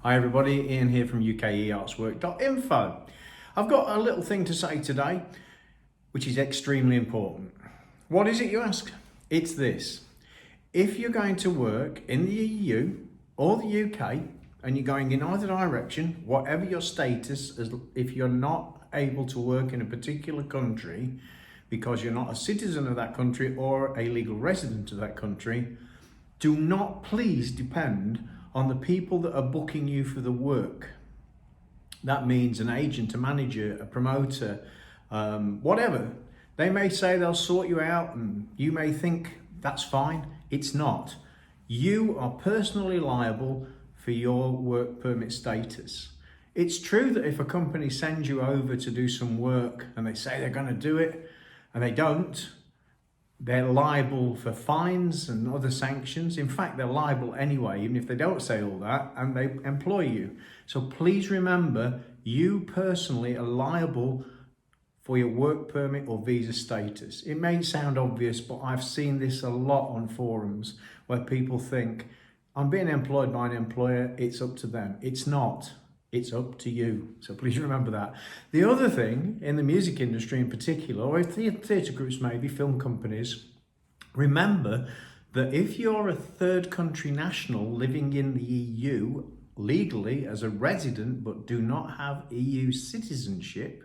Hi everybody, Ian here from ukeartswork.info. I've got a little thing to say today, which is extremely important. What is it, you ask? It's this. If you're going to work in the EU or the UK, and you're going in either direction, whatever your status, if you're not able to work in a particular country because you're not a citizen of that country or a legal resident of that country, do not please depend on the people that are booking you for the work. That means an agent, a manager, a promoter, whatever. They may say they'll sort you out and you may think that's fine. It's not. You are personally liable for your work permit status. It's true that if a company sends you over to do some work and they say they're going to do it and they don't, they're liable for fines and other sanctions. In fact, they're liable anyway, even if they don't say all that, and they employ you. So please remember, you personally are liable for your work permit or visa status. It may sound obvious, but I've seen this a lot on forums where people think, I'm being employed by an employer, it's up to them. It's not. It's up to you. So please remember that. The other thing, in the music industry in particular, or theatre groups maybe, film companies, remember that if you're a third country national living in the EU legally as a resident but do not have EU citizenship,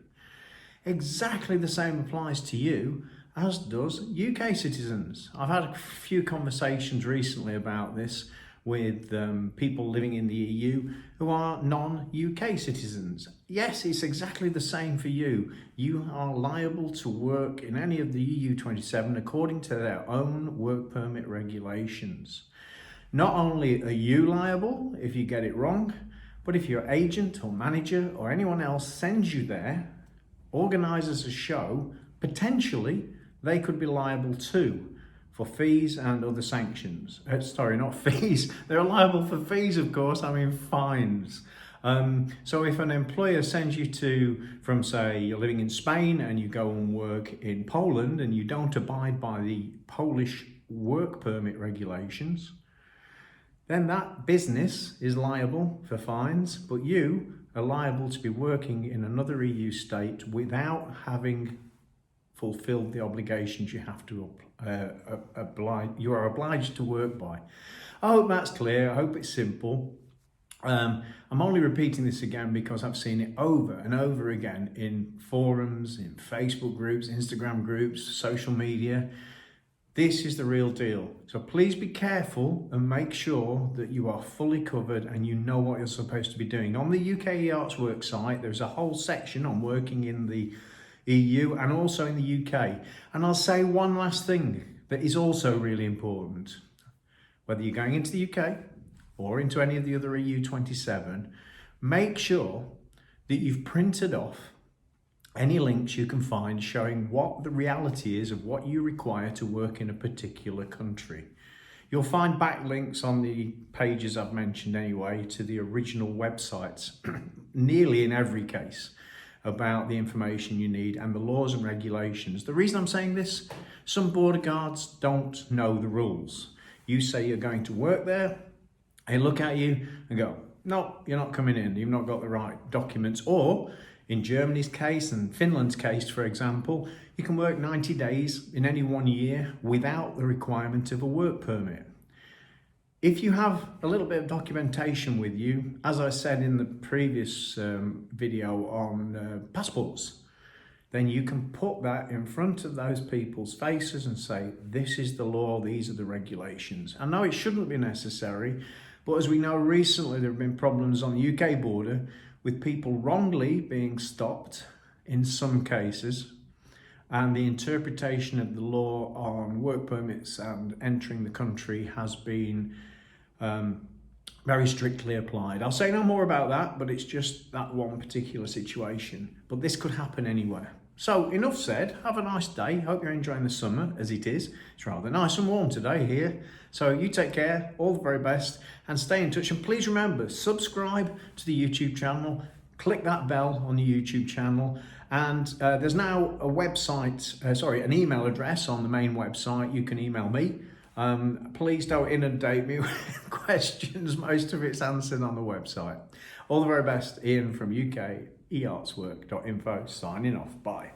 exactly the same applies to you as does UK citizens. I've had a few conversations recently about this with people living in the EU who are non-UK citizens. Yes, it's exactly the same for you. You are liable to work in any of the EU 27 according to their own work permit regulations. Not only are you liable if you get it wrong, but if your agent or manager or anyone else sends you there, organises a show, potentially they could be liable too, for fees and other sanctions. Sorry, not fees. They're liable for fees, of course. I mean fines. So if an employer sends you from say, you're living in Spain and you go and work in Poland and you don't abide by the Polish work permit regulations, then that business is liable for fines, but you are liable to be working in another EU state without having fulfilled the obligations you have to you are obliged to work by. I hope that's clear. I hope it's simple. I'm only repeating this again because I've seen it over and over again in forums, in Facebook groups, Instagram groups, social media. This is the real deal. So please be careful and make sure that you are fully covered and you know what you're supposed to be doing. On the UK Arts Work site, there's a whole section on working in the EU and also in the UK. And I'll say one last thing that is also really important. Whether you're going into the UK or into any of the other EU 27, make sure that you've printed off any links you can find showing what the reality is of what you require to work in a particular country. You'll find backlinks on the pages I've mentioned anyway to the original websites, nearly in every case, about the information you need and the laws and regulations. The reason I'm saying this, some border guards don't know the rules. You say you're going to work there, they look at you and go, no, you're not coming in, you've not got the right documents. Or in Germany's case and Finland's case, for example, you can work 90 days in any 1 year without the requirement of a work permit. If you have a little bit of documentation with you, as I said in the previous video on passports, then you can put that in front of those people's faces and say, this is the law, these are the regulations. I know it shouldn't be necessary, but as we know recently, there have been problems on the UK border with people wrongly being stopped in some cases, and the interpretation of the law on work permits and entering the country has been very strictly applied. I'll say no more about that, but it's just that one particular situation. But this could happen anywhere. So enough said, have a nice day. Hope you're enjoying the summer as it is. It's rather nice and warm today here. So you take care, all the very best, and stay in touch. And please remember, subscribe to the YouTube channel, click that bell on the YouTube channel. And there's now a website, an email address on the main website. You can email me Please don't inundate me with questions. Most of it's answered on the website. All the very best. Ian from UK eartswork.info signing off. Bye.